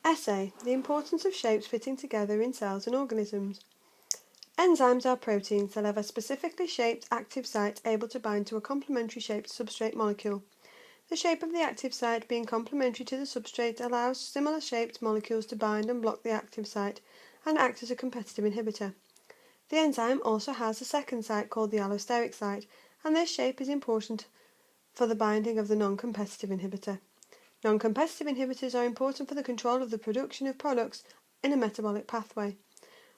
Essay: The importance of shapes fitting together in cells and organisms. Enzymes are proteins that have a specifically shaped active site able to bind to a complementary shaped substrate molecule. The shape of the active site being complementary to the substrate allows similar shaped molecules to bind and block the active site and act as a competitive inhibitor. The enzyme also has a second site called the allosteric site, and this shape is important for the binding of the non-competitive inhibitor. Non-competitive inhibitors are important for the control of the production of products in a metabolic pathway.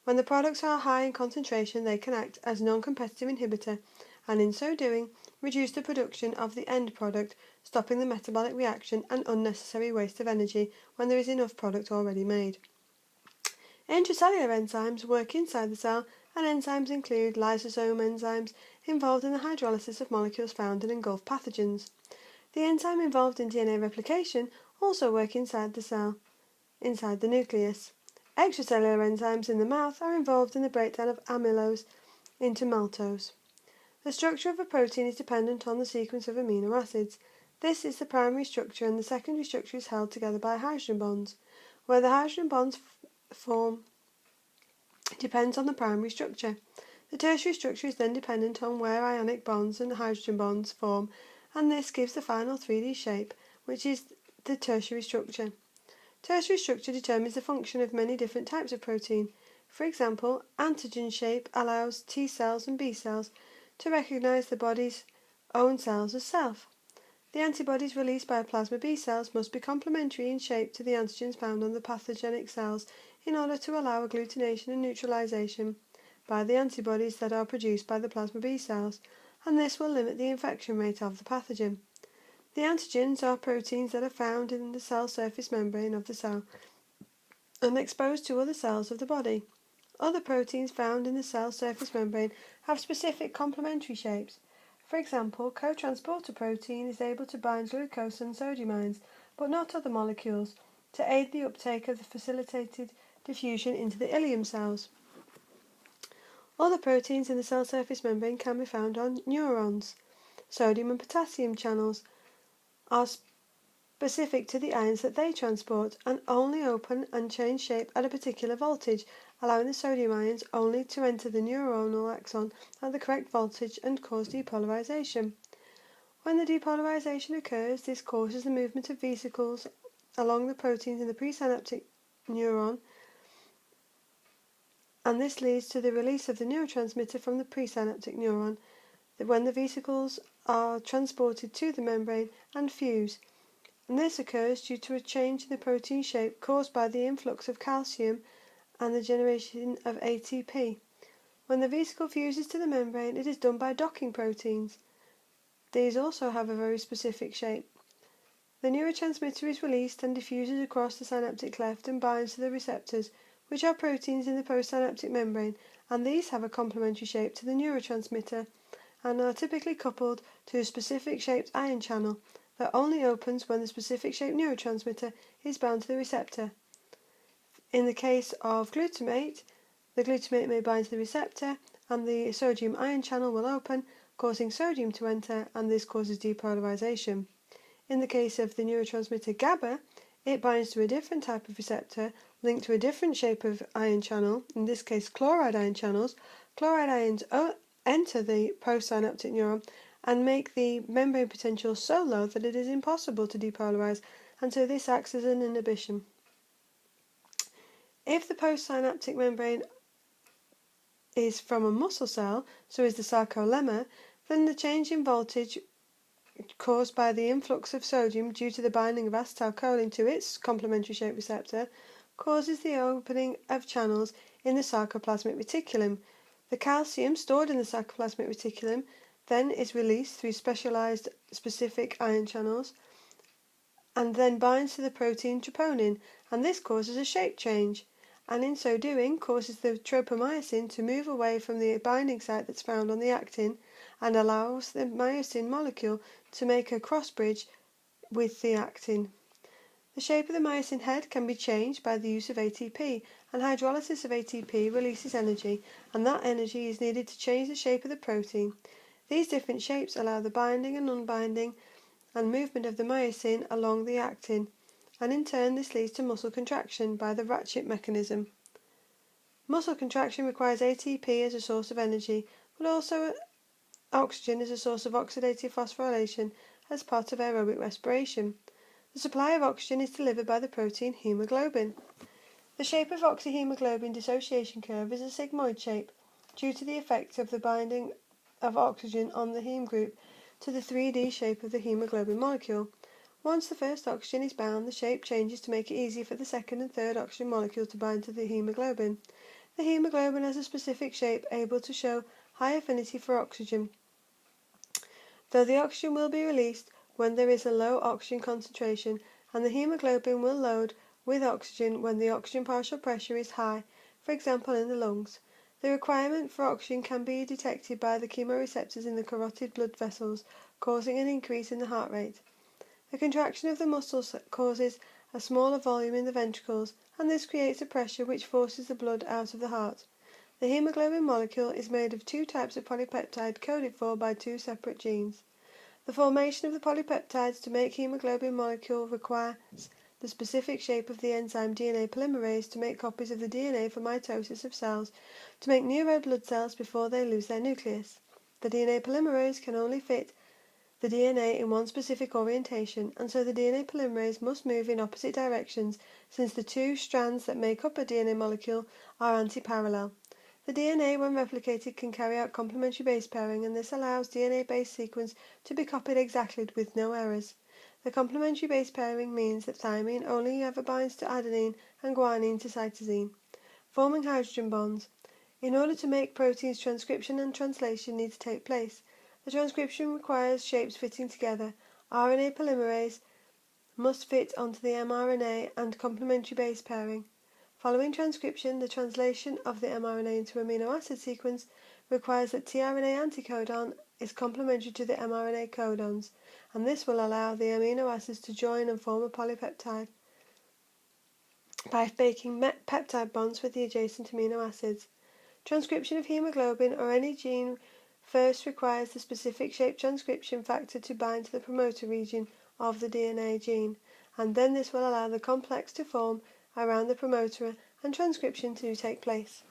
When the products are high in concentration, they can act as non-competitive inhibitor, and in so doing, reduce the production of the end product, stopping the metabolic reaction and unnecessary waste of energy when there is enough product already made. Intracellular enzymes work inside the cell, and enzymes include lysosome enzymes involved in the hydrolysis of molecules found and engulf pathogens. The enzyme involved in DNA replication also work inside the cell, inside the nucleus. Extracellular enzymes in the mouth are involved in the breakdown of amylose into maltose. The structure of a protein is dependent on the sequence of amino acids. This is the primary structure, and the secondary structure is held together by hydrogen bonds. Where the hydrogen bonds form depends on the primary structure. The tertiary structure is then dependent on where ionic bonds and hydrogen bonds form, and this gives the final 3D shape, which is the tertiary structure. Tertiary structure determines the function of many different types of protein. For example, antigen shape allows T cells and B cells to recognize the body's own cells as self. The antibodies released by plasma B cells must be complementary in shape to the antigens found on the pathogenic cells in order to allow agglutination and neutralization by the antibodies that are produced by the plasma B cells, and this will limit the infection rate of the pathogen. The antigens are proteins that are found in the cell surface membrane of the cell and exposed to other cells of the body. Other proteins found in the cell surface membrane have specific complementary shapes. For example, cotransporter protein is able to bind glucose and sodium ions, but not other molecules, to aid the uptake of the facilitated diffusion into the ileum cells. Other proteins in the cell surface membrane can be found on neurons. Sodium and potassium channels are specific to the ions that they transport and only open and change shape at a particular voltage, allowing the sodium ions only to enter the neuronal axon at the correct voltage and cause depolarization. When the depolarization occurs, this causes the movement of vesicles along the proteins in the presynaptic neuron, and this leads to the release of the neurotransmitter from the presynaptic neuron when the vesicles are transported to the membrane and fuse. And this occurs due to a change in the protein shape caused by the influx of calcium and the generation of ATP. When the vesicle fuses to the membrane, it is done by docking proteins. These also have a very specific shape. The neurotransmitter is released and diffuses across the synaptic cleft and binds to the receptors, which are proteins in the postsynaptic membrane, and these have a complementary shape to the neurotransmitter and are typically coupled to a specific shaped ion channel that only opens when the specific shaped neurotransmitter is bound to the receptor. In the case of glutamate, the glutamate may bind to the receptor and the sodium ion channel will open, causing sodium to enter, and this causes depolarization. In the case of the neurotransmitter GABA, it binds to a different type of receptor linked to a different shape of ion channel, in this case chloride ion channels. Chloride ions enter the postsynaptic neuron and make the membrane potential so low that it is impossible to depolarize, and so this acts as an inhibition. If the postsynaptic membrane is from a muscle cell, so is the sarcolemma, then the change in voltage caused by the influx of sodium due to the binding of acetylcholine to its complementary shaped receptor causes the opening of channels in the sarcoplasmic reticulum. The calcium stored in the sarcoplasmic reticulum then is released through specialized specific ion channels and then binds to the protein troponin, and this causes a shape change, and in so doing causes the tropomyosin to move away from the binding site that's found on the actin and allows the myosin molecule to make a cross bridge with the actin. The shape of the myosin head can be changed by the use of ATP, and hydrolysis of ATP releases energy, and that energy is needed to change the shape of the protein. These different shapes allow the binding and unbinding and movement of the myosin along the actin, and in turn this leads to muscle contraction by the ratchet mechanism. Muscle contraction requires ATP as a source of energy, but also oxygen as a source of oxidative phosphorylation as part of aerobic respiration. The supply of oxygen is delivered by the protein hemoglobin. The shape of oxyhemoglobin dissociation curve is a sigmoid shape due to the effect of the binding of oxygen on the heme group to the 3D shape of the hemoglobin molecule. Once the first oxygen is bound, the shape changes to make it easy for the second and third oxygen molecule to bind to the hemoglobin. The hemoglobin has a specific shape able to show high affinity for oxygen, though the oxygen will be released when there is a low oxygen concentration, and the hemoglobin will load with oxygen when the oxygen partial pressure is high, for example in the lungs. The requirement for oxygen can be detected by the chemoreceptors in the carotid blood vessels, causing an increase in the heart rate. The contraction of the muscles causes a smaller volume in the ventricles, and this creates a pressure which forces the blood out of the heart. The hemoglobin molecule is made of two types of polypeptide coded for by two separate genes. The formation of the polypeptides to make hemoglobin molecule requires the specific shape of the enzyme DNA polymerase to make copies of the DNA for mitosis of cells to make new red blood cells before they lose their nucleus. The DNA polymerase can only fit the DNA in one specific orientation, and so the DNA polymerase must move in opposite directions since the two strands that make up a DNA molecule are antiparallel. The DNA, when replicated, can carry out complementary base pairing, and this allows DNA base sequence to be copied exactly with no errors. The complementary base pairing means that thymine only ever binds to adenine and guanine to cytosine, forming hydrogen bonds. In order to make proteins, transcription and translation need to take place. The transcription requires shapes fitting together. RNA polymerase must fit onto the mRNA and complementary base pairing. Following transcription, the translation of the mRNA into amino acid sequence requires that tRNA anticodon is complementary to the mRNA codons, and this will allow the amino acids to join and form a polypeptide by making peptide bonds with the adjacent amino acids. Transcription of hemoglobin or any gene first requires the specific shape transcription factor to bind to the promoter region of the DNA gene, and then this will allow the complex to form around the promoter and transcription to take place.